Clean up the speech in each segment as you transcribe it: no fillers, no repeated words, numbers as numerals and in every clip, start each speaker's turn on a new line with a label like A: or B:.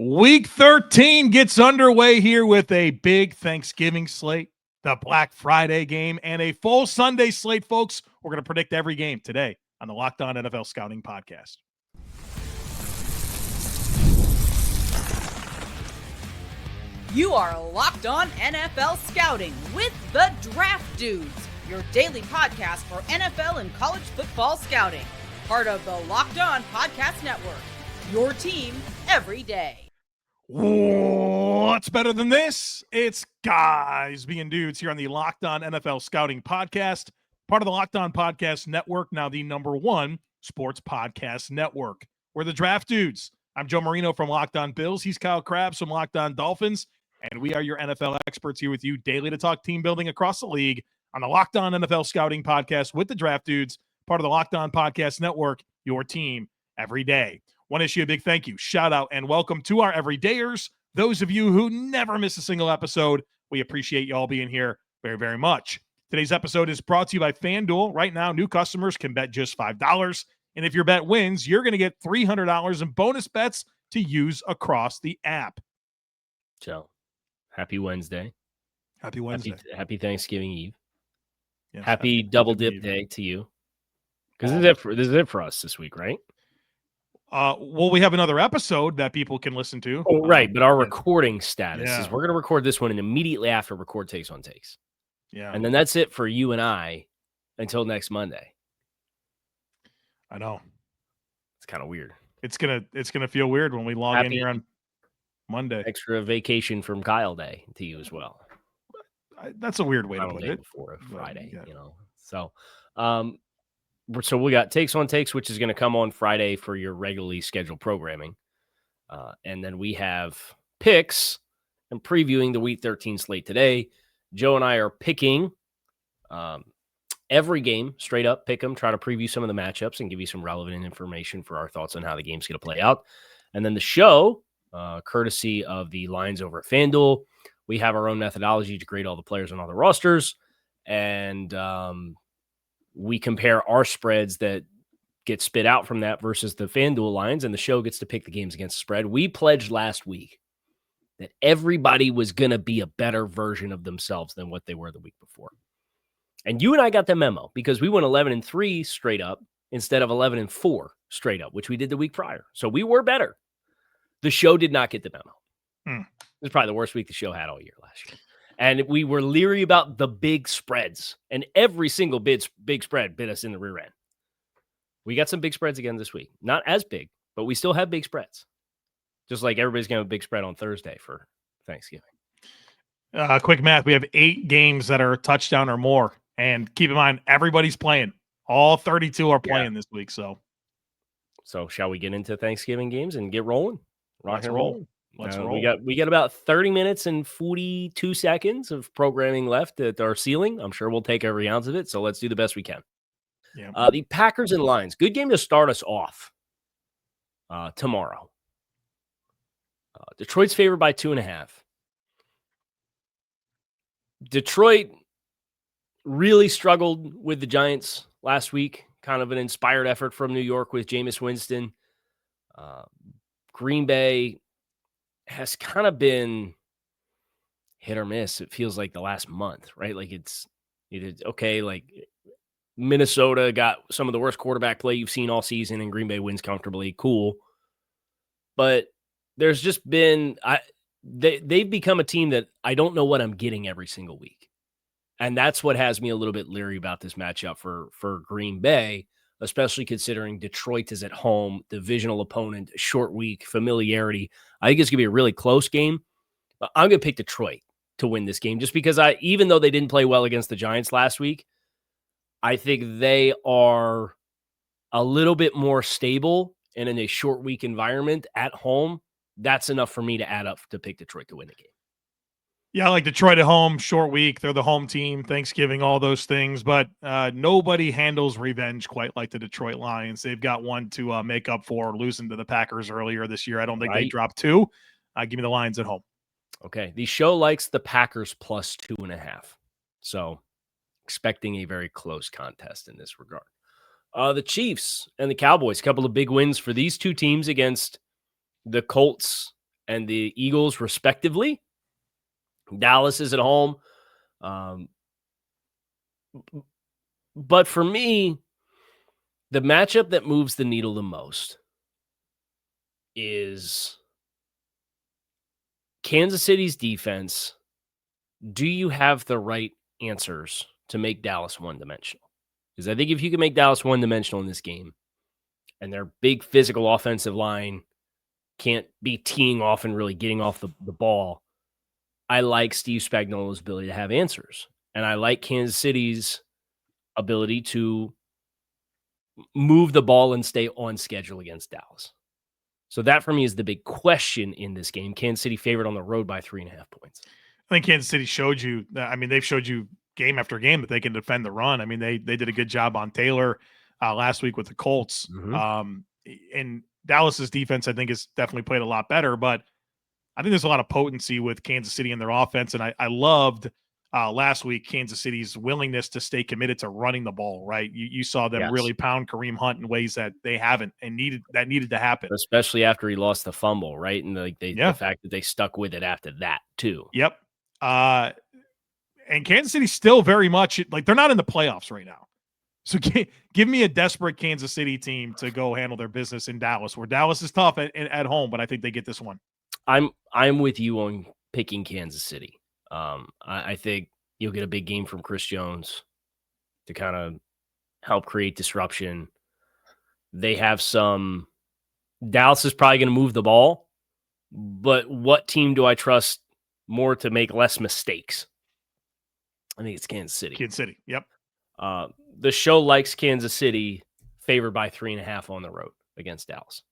A: Week 13 gets underway here with a big Thanksgiving slate, the Black Friday game, and a full Sunday slate, folks. We're going to predict every game today on the Locked On NFL Scouting Podcast.
B: You are Locked On NFL Scouting with the Draft Dudes, your daily podcast for NFL and college football scouting. Part of the Locked On Podcast Network, your team every day.
A: What's better than this? It's guys being dudes here on the Locked On NFL Scouting Podcast, part of the Locked On Podcast Network, now the #1 sports podcast network. We're the Draft Dudes. I'm Joe Marino from Locked On Bills. He's Kyle Crabbs from Locked On Dolphins, and we are your NFL experts here with you daily to talk team building across the league on the Locked On NFL Scouting Podcast with the Draft Dudes, part of the Locked On Podcast Network, your team every day. Want to issue a big thank you, shout out, and welcome to our everydayers. Those of you who never miss a single episode, we appreciate you all being here very, very much. Today's episode is brought to you by FanDuel. Right now, new customers can bet just $5. And if your bet wins, you're going to get $300 in bonus bets to use across the app.
C: Joe, happy Wednesday.
A: Happy Wednesday.
C: Happy Thanksgiving Eve.
A: Yes,
C: happy double dip day to you. Because this is it for us this week, right?
A: Well, we have another episode that people can listen to.
C: Oh, right, but our recording status is we're going to record this one and immediately after record Takes on Takes.
A: Yeah.
C: And then that's it for you and I until next Monday.
A: I know.
C: It's kind of weird.
A: It's gonna feel weird when we log in here on Monday.
C: Extra vacation from Kyle Day to you as well.
A: That's a weird way to put it.
C: Before a Friday, you know. So we got Takes on Takes, which is going to come on Friday for your regularly scheduled programming. And then we have picks and previewing the Week 13 slate today. Joe and I are picking every game, straight up, pick them, try to preview some of the matchups and give you some relevant information for our thoughts on how the game's going to play out. And then the show, courtesy of the Lines over at FanDuel, we have our own methodology to grade all the players on all the rosters. And we compare our spreads that get spit out from that versus the FanDuel lines, and the show gets to pick the games against the spread. We pledged last week that everybody was going to be a better version of themselves than what they were the week before. And you and I got the memo because we went 11-3 straight up instead of 11-4 straight up, which we did the week prior. So we were better. The show did not get the memo. It was probably the worst week the show had all year last year. And we were leery about the big spreads. And every single big spread bit us in the rear end. We got some big spreads again this week. Not as big, but we still have big spreads. Just like everybody's going to have a big spread on Thursday for Thanksgiving.
A: Quick math. We have 8 games that are a touchdown or more. And keep in mind, everybody's playing. All 32 are playing this week. So
C: shall we get into Thanksgiving games and get rolling? Rock and roll.
A: Let's roll.
C: We got about 30 minutes and 42 seconds of programming left at our ceiling. I'm sure we'll take every ounce of it, so let's do the best we can.
A: Yeah.
C: The Packers and Lions. Good game to start us off tomorrow. Detroit's favored by 2.5. Detroit really struggled with the Giants last week. Kind of an inspired effort from New York with Jameis Winston. Green Bay has kind of been hit or miss. It feels like the last month, right? Like it is okay. Like Minnesota got some of the worst quarterback play you've seen all season and Green Bay wins comfortably. Cool. But there's just been, they've become a team that I don't know what I'm getting every single week. And that's what has me a little bit leery about this matchup for Green Bay, especially considering Detroit is at home, divisional opponent, short week, familiarity. I think it's going to be a really close game. But I'm going to pick Detroit to win this game just because even though they didn't play well against the Giants last week, I think they are a little bit more stable and in a short week environment at home. That's enough for me to add up to pick Detroit to win the game.
A: Yeah, I like Detroit at home, short week. They're the home team, Thanksgiving, all those things. But nobody handles revenge quite like the Detroit Lions. They've got one to make up for losing to the Packers earlier this year. I don't think they dropped 2. Give me the Lions at home.
C: Okay. The show likes the Packers plus 2.5. So expecting a very close contest in this regard. The Chiefs and the Cowboys, a couple of big wins for these two teams against the Colts and the Eagles, respectively. Dallas is at home. But for me, the matchup that moves the needle the most is Kansas City's defense. Do you have the right answers to make Dallas one-dimensional? Because I think if you can make Dallas one-dimensional in this game, and their big physical offensive line can't be teeing off and really getting off the ball, I like Steve Spagnuolo's ability to have answers. And I like Kansas City's ability to move the ball and stay on schedule against Dallas. So that for me is the big question in this game. Kansas City favored on the road by 3.5 points.
A: I think Kansas City showed you that. I mean, they've showed you game after game that they can defend the run. I mean, they did a good job on Taylor last week with the Colts. And Dallas's defense, I think, has definitely played a lot better, but I think there's a lot of potency with Kansas City in their offense. And I loved last week Kansas City's willingness to stay committed to running the ball, right? You saw them really pound Kareem Hunt in ways that they haven't, and needed to happen.
C: Especially after he lost the fumble, right? And the fact that they stuck with it after that too.
A: Yep. And Kansas City's still very much like they're not in the playoffs right now. So give me a desperate Kansas City team to go handle their business in Dallas, where Dallas is tough at home, but I think they get this one.
C: I'm with you on picking Kansas City. I think you'll get a big game from Chris Jones to kind of help create disruption. They have Dallas is probably going to move the ball, but what team do I trust more to make less mistakes? I think it's Kansas City.
A: Kansas City, yep.
C: The show likes Kansas City favored by 3.5 on the road against Dallas.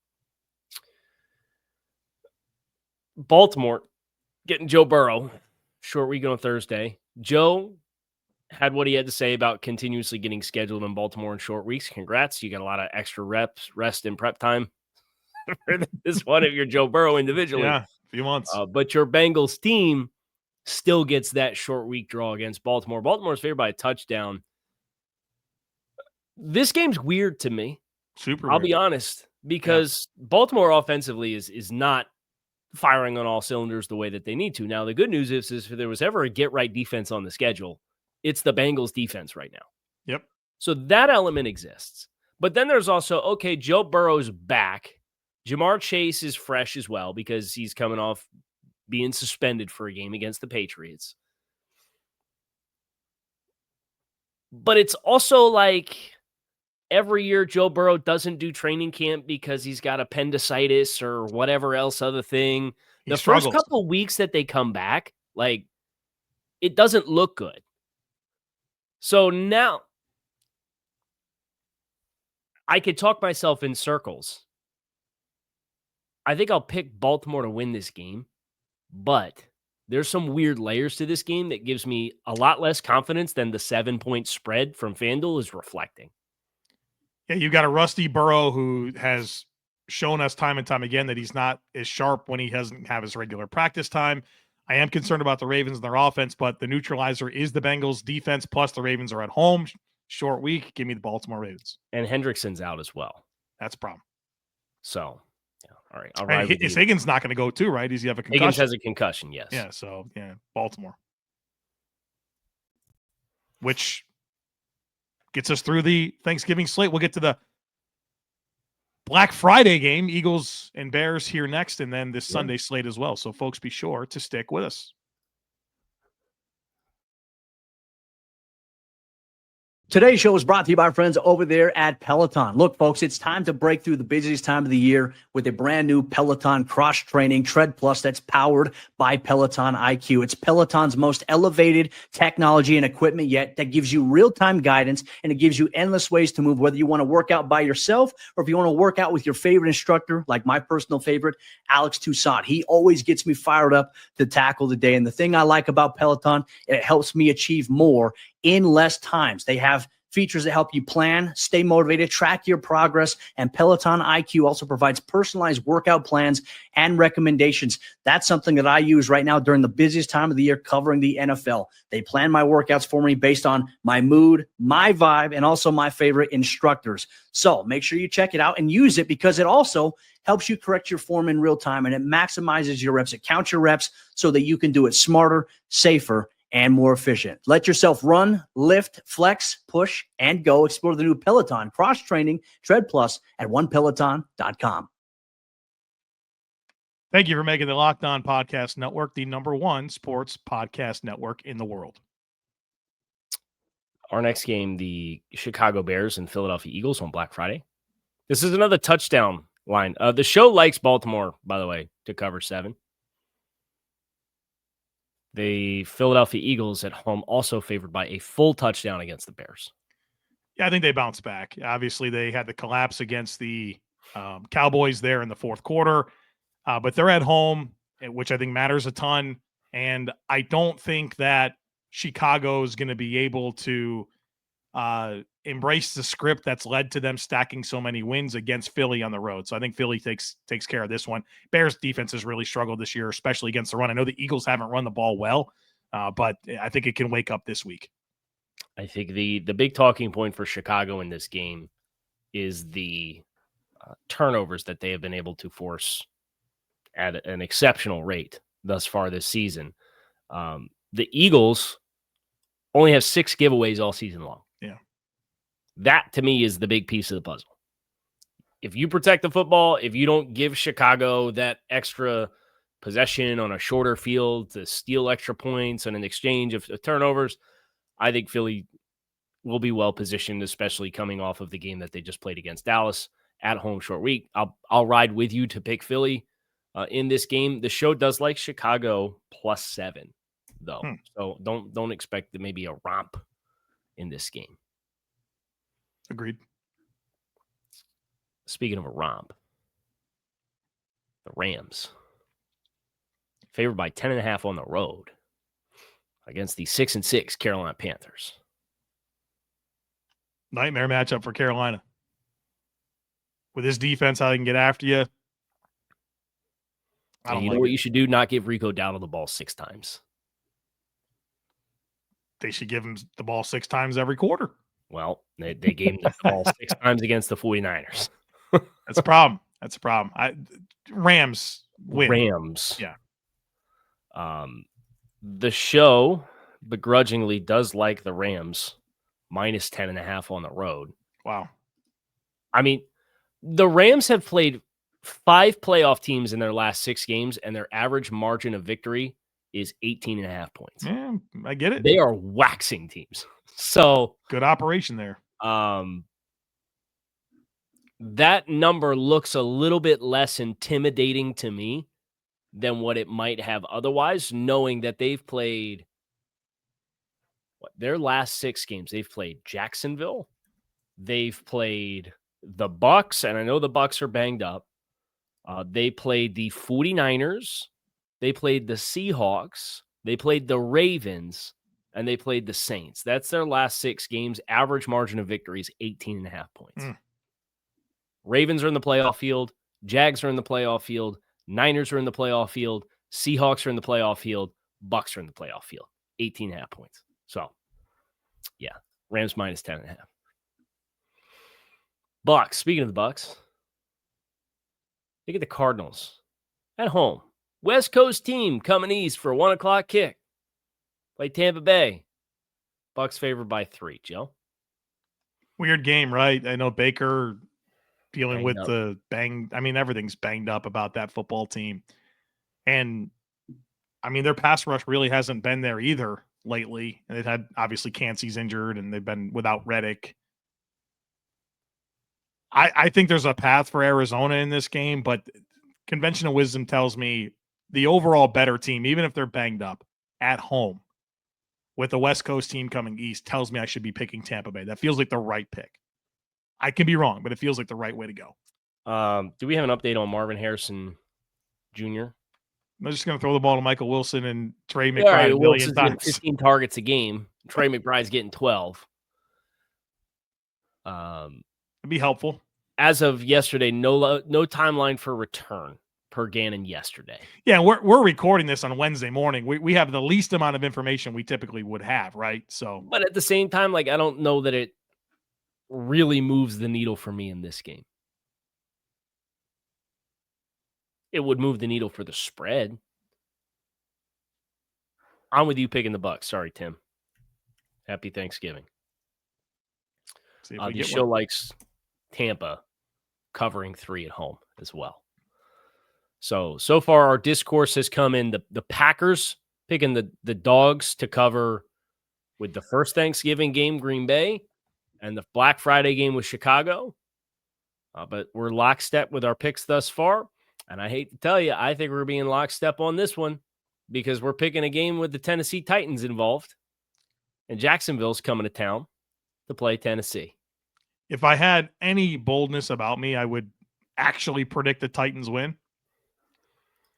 C: Baltimore getting Joe Burrow. Short week on Thursday. Joe had what he had to say about continuously getting scheduled in Baltimore in short weeks. Congrats. You got a lot of extra reps, rest, and prep time for this one of your Joe Burrow individually.
A: Yeah, a few months.
C: But your Bengals team still gets that short week draw against Baltimore. Baltimore's favored by a touchdown. This game's weird to me. I'll be honest, because Baltimore offensively is not firing on all cylinders the way that they need to. Now, the good news is if there was ever a get-right defense on the schedule, it's the Bengals defense right now.
A: Yep.
C: So that element exists. But then there's also, okay, Joe Burrow's back. Jamar Chase is fresh as well because he's coming off being suspended for a game against the Patriots. But it's also like every year Joe Burrow doesn't do training camp because he's got appendicitis or whatever else other thing. The first couple of weeks that they come back, like, it doesn't look good. So now I could talk myself in circles. I think I'll pick Baltimore to win this game, but there's some weird layers to this game that gives me a lot less confidence than the 7-point spread from FanDuel is reflecting.
A: Yeah, you got a rusty Burrow who has shown us time and time again that he's not as sharp when he doesn't have his regular practice time. I am concerned about the Ravens and their offense, but the neutralizer is the Bengals defense, plus the Ravens are at home. Short week. Give me the Baltimore Ravens.
C: And Hendrickson's out as well.
A: That's a problem.
C: So, yeah, all right. I'll ride with you.
A: Higgins not going to go too, right? Does he have a concussion?
C: Higgins has a concussion, yes.
A: Yeah, so, Baltimore. Which gets us through the Thanksgiving slate. We'll get to the Black Friday game, Eagles and Bears here next, and then this Sunday slate as well. So, folks, be sure to stick with us.
D: Today's show is brought to you by our friends over there at Peloton. Look, folks, it's time to break through the busiest time of the year with a brand new Peloton cross-training Tread Plus that's powered by Peloton IQ. It's Peloton's most elevated technology and equipment yet that gives you real-time guidance, and it gives you endless ways to move, whether you want to work out by yourself or if you want to work out with your favorite instructor, like my personal favorite, Alex Toussaint. He always gets me fired up to tackle the day. And the thing I like about Peloton, it helps me achieve more in less times. They have features that help you plan, stay motivated, track your progress, and Peloton IQ also provides personalized workout plans and recommendations. That's something that I use right now during the busiest time of the year covering the NFL. They plan my workouts for me based on my mood, my vibe, and also my favorite instructors. So make sure you check it out and use it because it also helps you correct your form in real time and it maximizes your reps. It counts your reps so that you can do it smarter, safer, and more efficient. Let yourself run, lift, flex, push, and go. Explore the new Peloton cross-training Tread Plus at onepeloton.com.
A: Thank you for making the Locked On Podcast Network the #1 sports podcast network in the world.
C: Our next game, the Chicago Bears and Philadelphia Eagles on Black Friday. This is another touchdown line. The show likes Baltimore, by the way, to cover 7. The Philadelphia Eagles at home also favored by a full touchdown against the Bears.
A: Yeah, I think they bounce back. Obviously, they had the collapse against the Cowboys there in the fourth quarter, but they're at home, which I think matters a ton. And I don't think that Chicago is going to be able to embrace the script that's led to them stacking so many wins against Philly on the road. So I think Philly takes care of this one. Bears defense has really struggled this year, especially against the run. I know the Eagles haven't run the ball well, but I think it can wake up this week.
C: I think the big talking point for Chicago in this game is the turnovers that they have been able to force at an exceptional rate thus far this season. The Eagles only have 6 giveaways all season long.
A: Yeah.
C: That, to me, is the big piece of the puzzle. If you protect the football, if you don't give Chicago that extra possession on a shorter field to steal extra points and an exchange of turnovers, I think Philly will be well positioned, especially coming off of the game that they just played against Dallas at home short week. I'll ride with you to pick Philly in this game. The show does like Chicago +7, though. So don't expect maybe a romp in this game.
A: Agreed.
C: Speaking of a romp, the Rams favored by 10.5 on the road against the 6-6 Carolina Panthers.
A: Nightmare matchup for Carolina. With this defense, how they can get after you.
C: You know what you should do? Not give Rico Dowdle the ball 6 times.
A: They should give him the ball 6 times every quarter.
C: Well, they gave him the ball 6 times against the 49ers.
A: That's a problem. That's a problem. Rams win.
C: Rams.
A: Yeah.
C: The show begrudgingly does like the Rams -10.5 on the road.
A: Wow.
C: I mean, the Rams have played 5 playoff teams in their last 6 games, and their average margin of victory is 18.5 points.
A: Yeah, I get it.
C: They are waxing teams. So
A: good operation there.
C: That number looks a little bit less intimidating to me than what it might have otherwise, knowing that they've played their last 6 games. They've played Jacksonville. They've played the Bucks, and I know the Bucks are banged up. They played the 49ers. They played the Seahawks. They played the Ravens, and they played the Saints. That's their last 6 games. Average margin of victory is 18.5 points. Ravens are in the playoff field. Jags are in the playoff field. Niners are in the playoff field. Seahawks are in the playoff field. Bucks are in the playoff field. 18.5 points. So, yeah, Rams -10.5. Bucks. Speaking of the Bucks, look at the Cardinals at home. West Coast team coming east for a 1 o'clock kick. Play Tampa Bay. Bucks favored by 3. Joe?
A: Weird game, right? I know Baker dealing
C: Banged
A: with
C: up.
A: the bang. I mean, everything's banged up about that football team. And, I mean, their pass rush really hasn't been there either lately. And they've had, obviously, Cansey's injured, and they've been without Reddick. I think there's a path for Arizona in this game, but conventional wisdom tells me the overall better team, even if they're banged up, at home, with the West Coast team coming east, tells me I should be picking Tampa Bay. That feels like the right pick. I can be wrong, but it feels like the right way to go.
C: Do we have an update on Marvin Harrison Jr.?
A: I'm just going to throw the ball to Michael Wilson and Trey McBride a million times.
C: 15 targets a game. Trey McBride's getting 12.
A: It'd be helpful.
C: As of yesterday, no timeline for return per Gannon yesterday.
A: Yeah, we're recording this on Wednesday morning. We have the least amount of information we typically would have, right? So,
C: but at the same time, like, I don't know that it really moves the needle for me in this game. It would move the needle for the spread. I'm with you picking the Bucs. Sorry, Tim. Happy Thanksgiving. The show likes Tampa covering 3 at home as well. So far our discourse has come in the Packers picking the dogs to cover with the first Thanksgiving game, Green Bay, and the Black Friday game with Chicago. But we're lockstep with our picks thus far. And I hate to tell you, I think we're being lockstep on this one because we're picking a game with the Tennessee Titans involved. And Jacksonville's coming to town to play Tennessee.
A: If I had any boldness about me, I would actually predict the Titans win.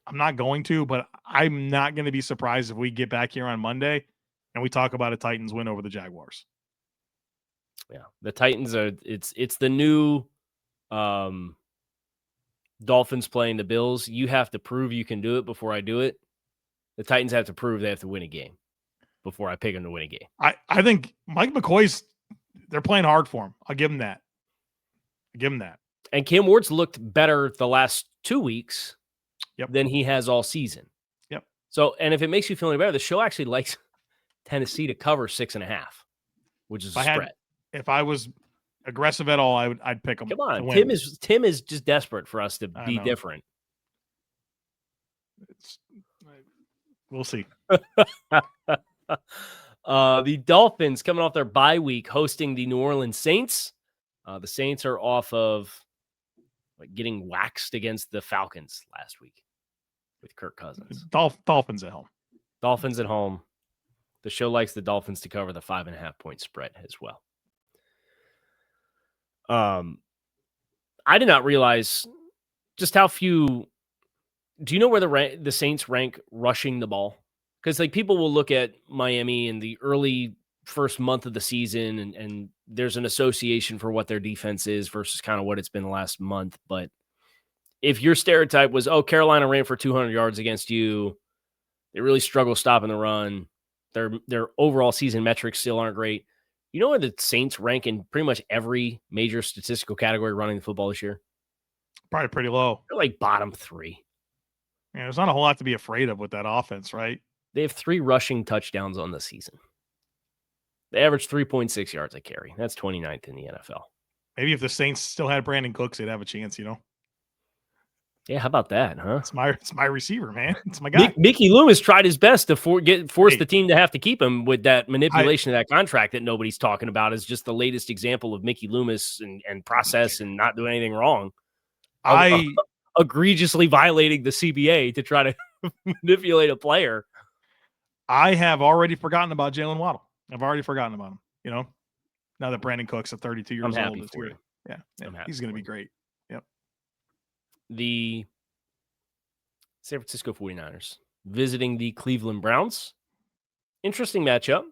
A: I'm not going to, but I'm not going to be surprised if we get back here on Monday and we talk about a Titans win over the Jaguars.
C: Yeah, the Titans are it's the new Dolphins playing the Bills. You have to prove you can do it before I do it. The Titans have to prove they have to win a game before I pick them to win a game.
A: I think Mike McCoy's they're playing hard for him. I'll give him that.
C: And Cam Ward's looked better the last 2 weeks than he has all season.
A: Yep.
C: So, and if it makes you feel any better, the show actually likes Tennessee to cover 6.5, which is a spread.
A: If I was aggressive at all, I'd pick them.
C: Come on, Tim is just desperate for us to be different.
A: We'll see.
C: The Dolphins coming off their bye week hosting the New Orleans Saints. The Saints are off of getting waxed against the Falcons last week with Kirk Cousins.
A: Dolphins at home.
C: Dolphins at home. The show likes the Dolphins to cover the 5.5 point spread as well. I did not realize just how few. Do you know where the Saints rank rushing the ball? Because people will look at Miami in the early first month of the season, and there's an association for what their defense is versus kind of what it's been the last month. But if your stereotype was, oh, Carolina ran for 200 yards against you, they really struggle stopping the run. Their overall season metrics still aren't great. You know where the Saints rank in pretty much every major statistical category running the football this year?
A: Probably pretty low.
C: They're bottom 3.
A: Yeah, there's not a whole lot to be afraid of with that offense, right?
C: They have 3 rushing touchdowns on the season. They average 3.6 yards a carry. That's 29th in the NFL.
A: Maybe if the Saints still had Brandon Cooks, they'd have a chance,
C: Yeah, how about that, huh?
A: It's my receiver, man. It's my guy.
C: Mickey Loomis tried his best to force the team to have to keep him with that manipulation of that contract that nobody's talking about is just the latest example of Mickey Loomis and process and not doing anything wrong. Egregiously violating the CBA to try to manipulate a player.
A: I have already forgotten about Jalen Waddle. I've already forgotten about him, now that Brandon Cooks at 32 years old. Yeah, he's going to be great. Yep.
C: The San Francisco 49ers visiting the Cleveland Browns. Interesting matchup.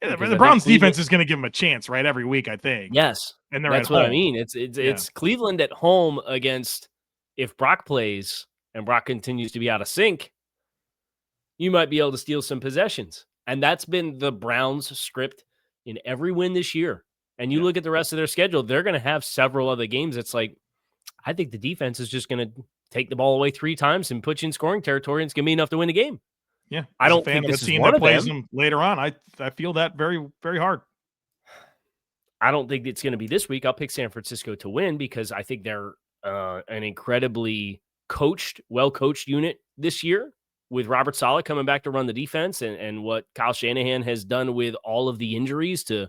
A: Yeah, the Browns defense is going to give them a chance, right? Every week, I think.
C: Yes.
A: And
C: that's what I mean. It's Cleveland at home against, if Brock plays and Brock continues to be out of sync, you might be able to steal some possessions. And that's been the Browns' script in every win this year. And you look at the rest of their schedule, they're going to have several other games. It's I think the defense is just going to take the ball away 3 times and put you in scoring territory, and it's going to be enough to win the game.
A: Yeah.
C: I don't think this is one of them.
A: Later on. I feel that very, very hard.
C: I don't think it's going to be this week. I'll pick San Francisco to win because I think they're an incredibly well-coached unit this year with Robert Saleh coming back to run the defense and what Kyle Shanahan has done with all of the injuries to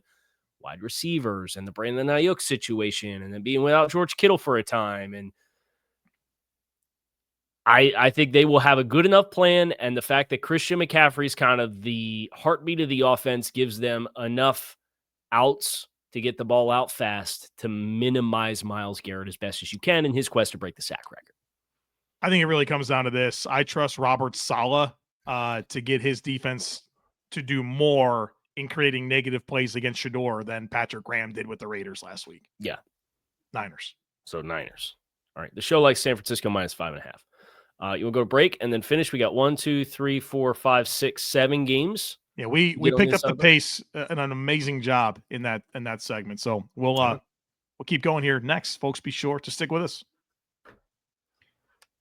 C: wide receivers and the Brandon Ayuk situation and then being without George Kittle for a time. And I think they will have a good enough plan, and the fact that Christian McCaffrey is kind of the heartbeat of the offense gives them enough outs to get the ball out fast to minimize Myles Garrett as best as you can in his quest to break the sack record.
A: I think it really comes down to this. I trust Robert Saleh to get his defense to do more in creating negative plays against Shador than Patrick Graham did with the Raiders last week.
C: Yeah.
A: Niners.
C: So Niners. All right. The show likes San Francisco -5.5. You'll go to break and then finish. We got 1, 2, 3, 4, 5, 6, 7 games.
A: Yeah, we picked up the pace and an amazing job in that segment. So we'll keep going here next. Folks, be sure to stick with us.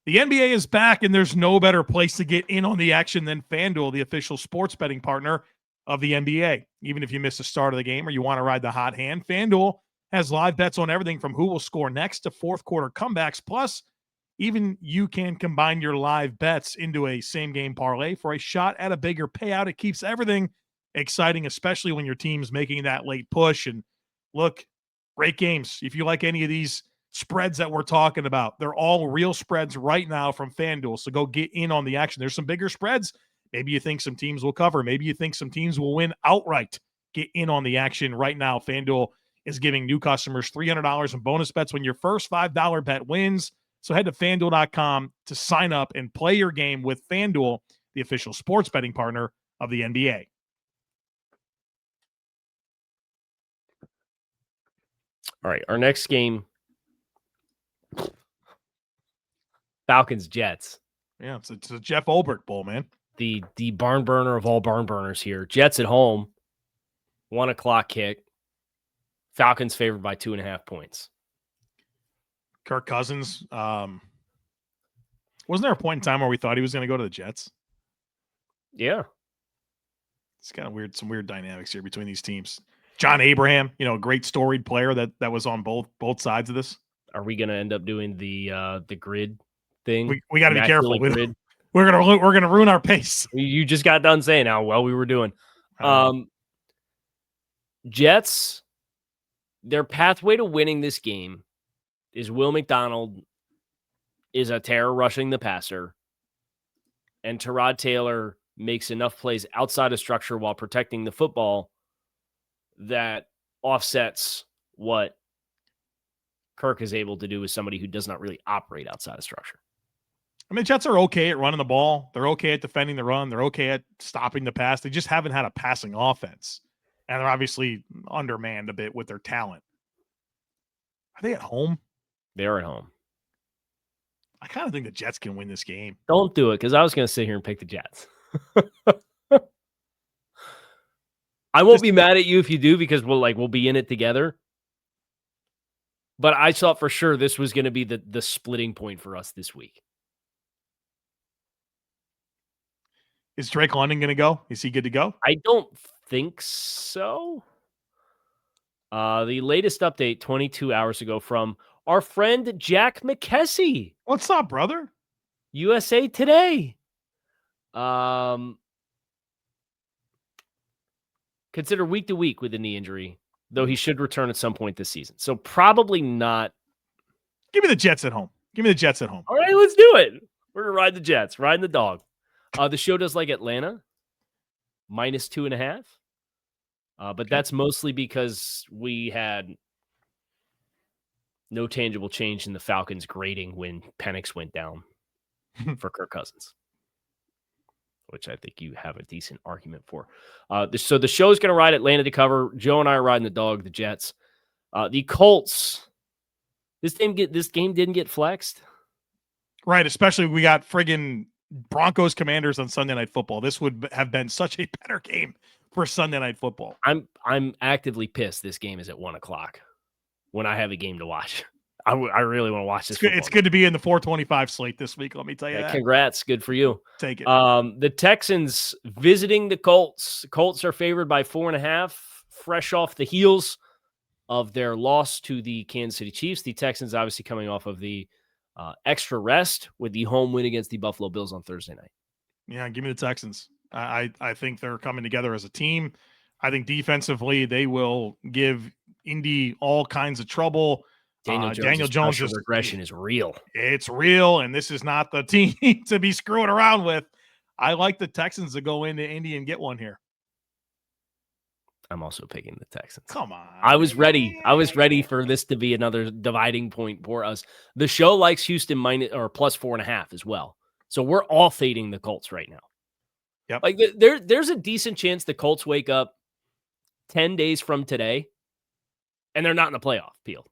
A: The NBA is back, and there's no better place to get in on the action than FanDuel, the official sports betting partner of the NBA. Even if you miss the start of the game or you want to ride the hot hand, FanDuel has live bets on everything from who will score next to fourth quarter comebacks. Plus, even you can combine your live bets into a same-game parlay for a shot at a bigger payout. It keeps everything exciting, especially when your team's making that late push. And look, great games. If you like any of these spreads that we're talking about, they're all real spreads right now from FanDuel. So go get in on the action. There's some bigger spreads. Maybe you think some teams will cover. Maybe you think some teams will win outright. Get in on the action right now. FanDuel is giving new customers $300 in bonus bets when your first $5 bet wins. So head to FanDuel.com to sign up and play your game with FanDuel, the official sports betting partner of the NBA.
C: All right, our next game, Falcons-Jets.
A: Yeah, it's a Jeff Ulbrich Bowl, man.
C: The barn burner of all barn burners here. Jets at home, 1 o'clock kick. Falcons favored by 2.5 points.
A: Kirk Cousins. Wasn't there a point in time where we thought he was going to go to the Jets?
C: Yeah.
A: It's kind of weird, some weird dynamics here between these teams. John Abraham, a great storied player that was on both sides of this.
C: Are we going to end up doing the grid thing?
A: We got to be careful. We're gonna ruin our pace.
C: You just got done saying how well we were doing. Jets, their pathway to winning this game is Will McDonald is a terror rushing the passer, and Tyrod Taylor makes enough plays outside of structure while protecting the football that offsets what Kirk is able to do as somebody who does not really operate outside of structure.
A: I mean, the Jets are okay at running the ball. They're okay at defending the run. They're okay at stopping the pass. They just haven't had a passing offense. And they're obviously undermanned a bit with their talent. Are they at home?
C: They're at home.
A: I kind of think the Jets can win this game.
C: Don't do it, because I was going to sit here and pick the Jets. I won't be mad at you if you do, because we'll be in it together. But I thought for sure this was going to be the splitting point for us this week.
A: Is Drake London going to go? Is he good to go?
C: I don't think so. The latest update 22 hours ago from our friend Jack McKessie.
A: What's up, brother?
C: USA Today. Consider week to week with a knee injury, though he should return at some point this season. So probably not.
A: Give me the Jets at home. All
C: right, let's do it. We're going to ride the Jets, riding the dog. The show does like Atlanta, -2.5. But that's mostly because we had no tangible change in the Falcons grading when Penix went down for Kirk Cousins, which I think you have a decent argument for. So the show's going to ride Atlanta to cover. Joe and I are riding the dog, the Jets. The Colts, this game didn't get flexed.
A: Right, especially we got friggin' Broncos Commanders on Sunday Night Football. This would have been such a better game for Sunday Night Football.
C: I'm actively pissed this game is at 1 o'clock when I have a game to watch. I really want to watch this.
A: It's good to be in the 425 slate this week. Let me tell you that.
C: Congrats. Good for you.
A: Take it.
C: The Texans visiting the Colts. The Colts are favored by 4.5, fresh off the heels of their loss to the Kansas City Chiefs. The Texans obviously coming off of the extra rest with the home win against the Buffalo Bills on Thursday night.
A: Yeah, give me the Texans. I think they're coming together as a team. I think defensively they will give Indy all kinds of trouble. Daniel Jones'
C: regression is real.
A: It's real, and this is not the team to be screwing around with. I like the Texans to go into Indy and get one here.
C: I'm also picking the Texans.
A: Come on.
C: I was ready. I was ready for this to be another dividing point for us. The show likes Houston plus 4.5 as well. So we're all fading the Colts right now.
A: Yep.
C: Like there's a decent chance the Colts wake up 10 days from today, and they're not in the playoff, Peel.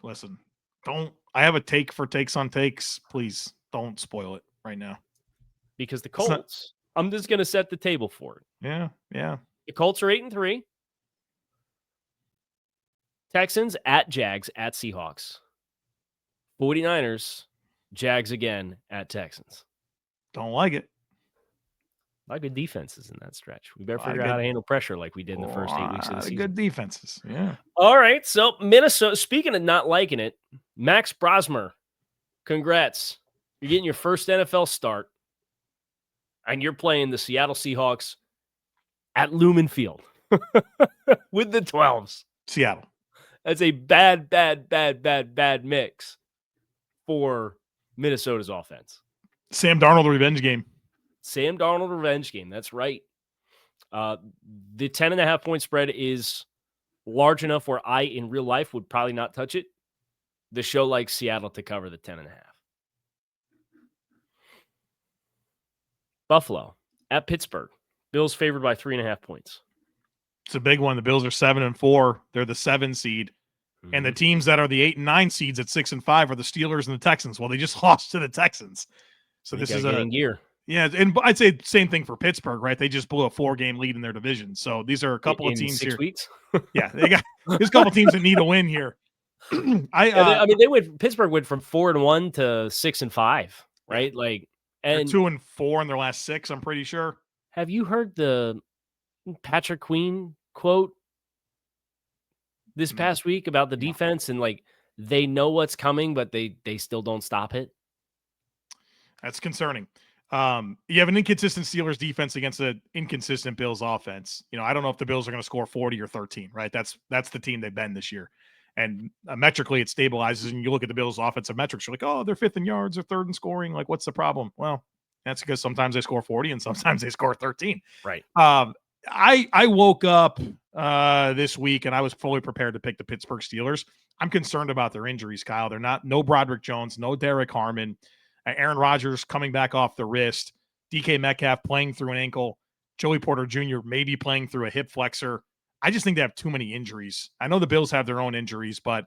A: Listen, I have a take for takes on takes. Please don't spoil it right now.
C: Because the Colts, I'm just going to set the table for it.
A: Yeah.
C: The Colts are 8-3. Texans at Jags at Seahawks. 49ers, Jags again at Texans.
A: Don't like it.
C: A lot of good defenses in that stretch. We better figure out how to handle pressure like we did in the first 8 weeks of the season.
A: Good defenses. Yeah.
C: All right. So Minnesota, speaking of not liking it, Max Brosmer, congrats. You're getting your first NFL start, and you're playing the Seattle Seahawks at Lumen Field with the 12s.
A: Seattle.
C: That's a bad mix for Minnesota's offense.
A: Sam Darnold revenge game.
C: Sam Darnold revenge game. That's right. The 10.5 point spread is large enough where I, in real life, would probably not touch it. The show likes Seattle to cover the 10.5. Buffalo at Pittsburgh. Bills favored by 3.5 points.
A: It's a big one. The Bills are 7-4. They're the 7 seed. Mm-hmm. And the teams that are the 8 and 9 seeds at 6 and 5 are the Steelers and the Texans. Well, they just lost to the Texans. So this is a
C: gear.
A: Yeah, and I'd say same thing for Pittsburgh, right? They just blew a 4-game lead in their division. So these are a couple of teams
C: 6
A: here.
C: Weeks?
A: Yeah, there's a couple of teams that need a win here.
C: They went. Pittsburgh went from 4-1 to 6-5, right?
A: Yeah.
C: Like,
A: and 2-4 in their last 6. I'm pretty sure.
C: Have you heard the Patrick Queen quote this past week about the defense and like they know what's coming, but they still don't stop it?
A: That's concerning. You have an inconsistent Steelers defense against an inconsistent Bills offense. I don't know if the Bills are going to score 40 or 13, right? That's the team they've been this year. And metrically, it stabilizes. And you look at the Bills' offensive metrics, you're like, oh, they're 5th in yards, they're 3rd in scoring. Like, what's the problem? Well, that's because sometimes they score 40 and sometimes they score 13.
C: Right.
A: I woke up this week and I was fully prepared to pick the Pittsburgh Steelers. I'm concerned about their injuries, Kyle. No Broderick Jones, no Derek Harmon. Aaron Rodgers coming back off the wrist, DK Metcalf playing through an ankle, Joey Porter Jr. maybe playing through a hip flexor. I just think they have too many injuries. I know the Bills have their own injuries, but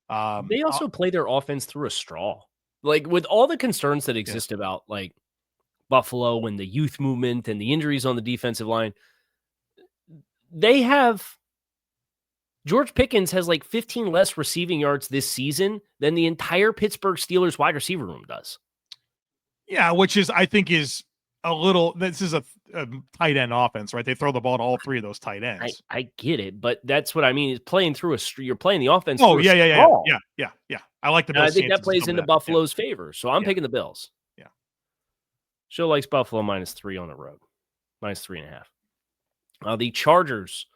C: they also play their offense through a straw. Like with all the concerns that exist about like Buffalo and the youth movement and the injuries on the defensive line, they have George Pickens has like 15 less receiving yards this season than the entire Pittsburgh Steelers wide receiver room does.
A: Yeah, which is, I think, is a little. This is a tight end offense, right? They throw the ball to all 3 of those tight ends.
C: I get it, but that's what I mean. Is playing through you're playing the offense.
A: Oh yeah. I like the Bills.
C: I think that plays into Buffalo's favor, so I'm picking the Bills.
A: Yeah.
C: Show likes Buffalo -3 on the road, -3.5. The Chargers.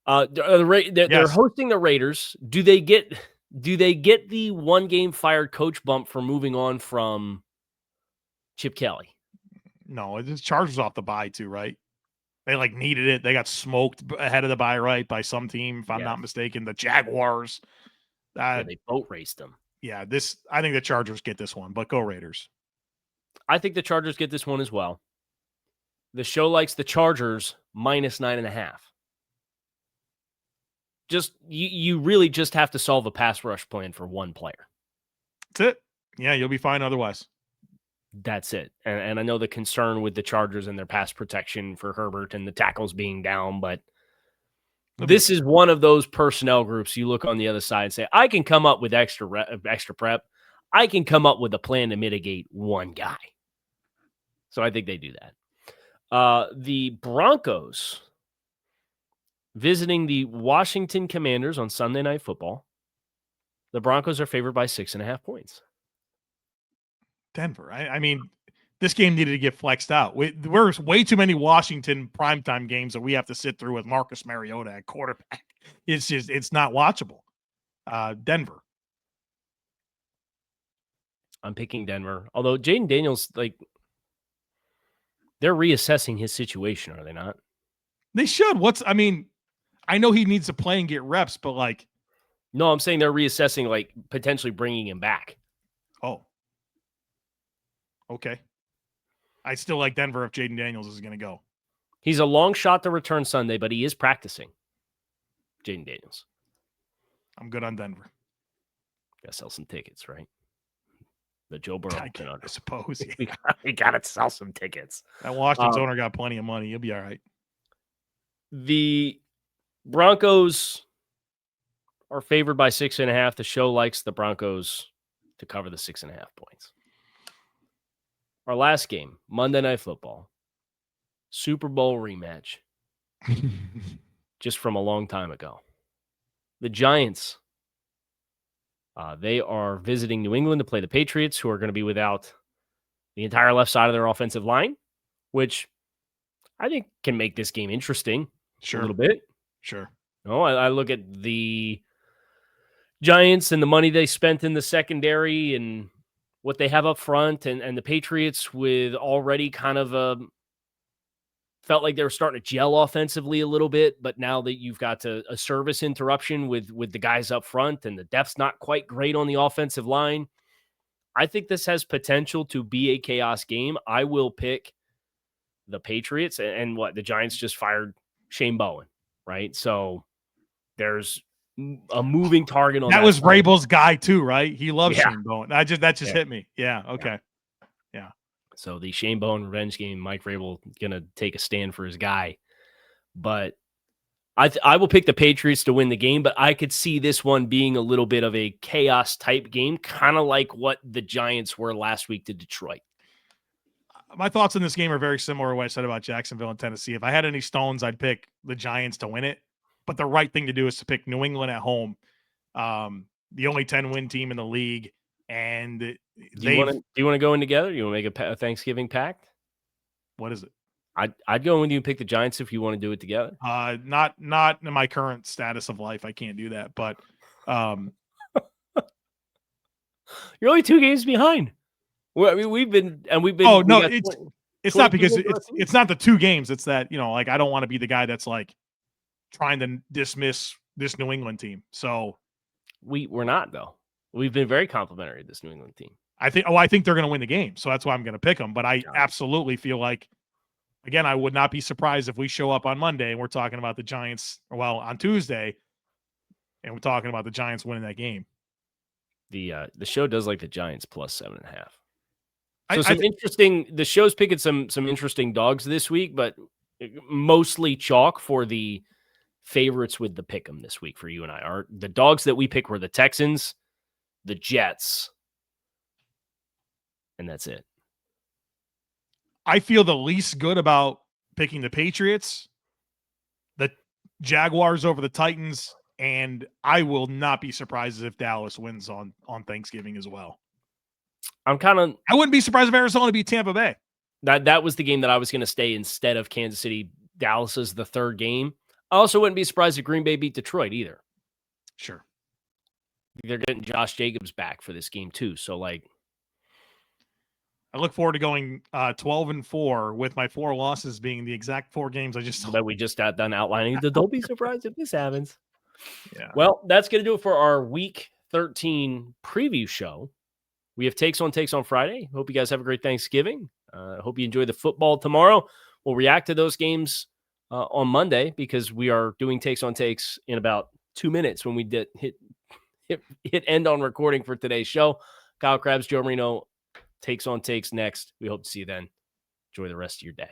C: They're hosting the Raiders. Do they get the 1-game fired coach bump for moving on from Chip Kelly?
A: No, it's Chargers off the bye too, right? They needed it. They got smoked ahead of the bye, right, by some team, if I'm not mistaken. The Jaguars.
C: They boat raced them.
A: Yeah, I think the Chargers get this one, but go Raiders.
C: I think the Chargers get this one as well. The show likes the Chargers -9.5. You really just have to solve a pass rush plan for one player.
A: That's it. Yeah, you'll be fine otherwise.
C: That's it. And I know the concern with the Chargers and their pass protection for Herbert and the tackles being down, but this is one of those personnel groups you look on the other side and say, I can come up with extra prep. I can come up with a plan to mitigate one guy. So I think they do that. The Broncos visiting the Washington Commanders on Sunday Night Football. The Broncos are favored by 6.5 points.
A: Denver. I mean, this game needed to get flexed out. We're way too many Washington primetime games that we have to sit through with Marcus Mariota at quarterback. It's not watchable. Denver.
C: I'm picking Denver. Although Jaden Daniels, they're reassessing his situation, are they not?
A: They should. I know he needs to play and get reps, but
C: no, I'm saying they're reassessing, potentially bringing him back.
A: Oh. Okay. I still like Denver if Jaden Daniels is going to go.
C: He's a long shot to return Sunday, but he is practicing. Jaden Daniels.
A: I'm good on Denver.
C: Got to sell some tickets, right? The Joe Burrow.
A: I suppose.
C: Yeah. we got to sell some tickets.
A: That Washington's owner got plenty of money. He'll be all right.
C: The Broncos are favored by 6.5. The show likes the Broncos to cover the 6.5 points. Our last game, Monday Night Football, Super Bowl rematch, just from a long time ago. The Giants, they are visiting New England to play the Patriots, who are going to be without the entire left side of their offensive line, which I think can make this game interesting a little bit.
A: Sure.
C: No, I look at the Giants and the money they spent in the secondary and what they have up front, and the Patriots with already kind of felt like they were starting to gel offensively a little bit, but now that you've got a service interruption with the guys up front and the depth's not quite great on the offensive line, I think this has potential to be a chaos game. I will pick the Patriots, and the Giants just fired Shane Bowen, right? So there's a moving target on that.
A: That was
C: side.
A: Vrabel's guy too, right? He loves
C: Yeah.
A: Shane Bowen. That just hit me. Yeah. Okay. Yeah.
C: So the Shane Bowen revenge game, Mike Vrabel gonna take a stand for his guy, but I will pick the Patriots to win the game. But I could see this one being a little bit of a chaos type game, kind of like what the Giants were last week to Detroit.
A: My thoughts on this game are very similar to what I said about Jacksonville and Tennessee. If I had any stones, I'd pick the Giants to win it. But the right thing to do is to pick New England at home, the only 10-win team in the league. And
C: do you want to go in together? You want to make a Thanksgiving pact?
A: What is it?
C: I'd go with you and pick the Giants if you want to do it together.
A: Not in my current status of life. I can't do that. But
C: you're only 2 games behind. Well, I mean, we've been.
A: Oh no, it's not because it's not the 2 games. It's that, like, I don't want to be the guy that's like trying to dismiss this New England team. So
C: we're not, though. We've been very complimentary of this New England team. I think
A: they're going to win the game. So that's why I'm going to pick them. But I absolutely feel like, again, I would not be surprised if we show up on Monday and we're talking about the Giants, on Tuesday, and we're talking about the Giants winning that game.
C: The show does like the Giants plus 7.5. So the show's picking some interesting dogs this week, but mostly chalk for the favorites with the pick'em this week for you and I. The dogs that we pick were the Texans, the Jets, and that's it.
A: I feel the least good about picking the Patriots, the Jaguars over the Titans, and I will not be surprised if Dallas wins on Thanksgiving as well.
C: I
A: wouldn't be surprised if Arizona beat Tampa Bay.
C: That was the game that I was going to stay instead of Kansas City. Dallas is the third game. I also wouldn't be surprised if Green Bay beat Detroit either.
A: Sure.
C: They're getting Josh Jacobs back for this game too. So I
A: look forward to going 12-4 with my 4 losses being the exact 4 games I just
C: that we just got done outlining. Don't be surprised if this happens.
A: Yeah.
C: Well, that's going to do it for our Week 13 preview show. We have takes on Friday. Hope you guys have a great Thanksgiving. Hope you enjoy the football tomorrow. We'll react to those games on Monday because we are doing takes on takes in about 2 minutes when we hit end on recording for today's show. Kyle Crabbs, Joe Marino, takes on takes next. We hope to see you then. Enjoy the rest of your day.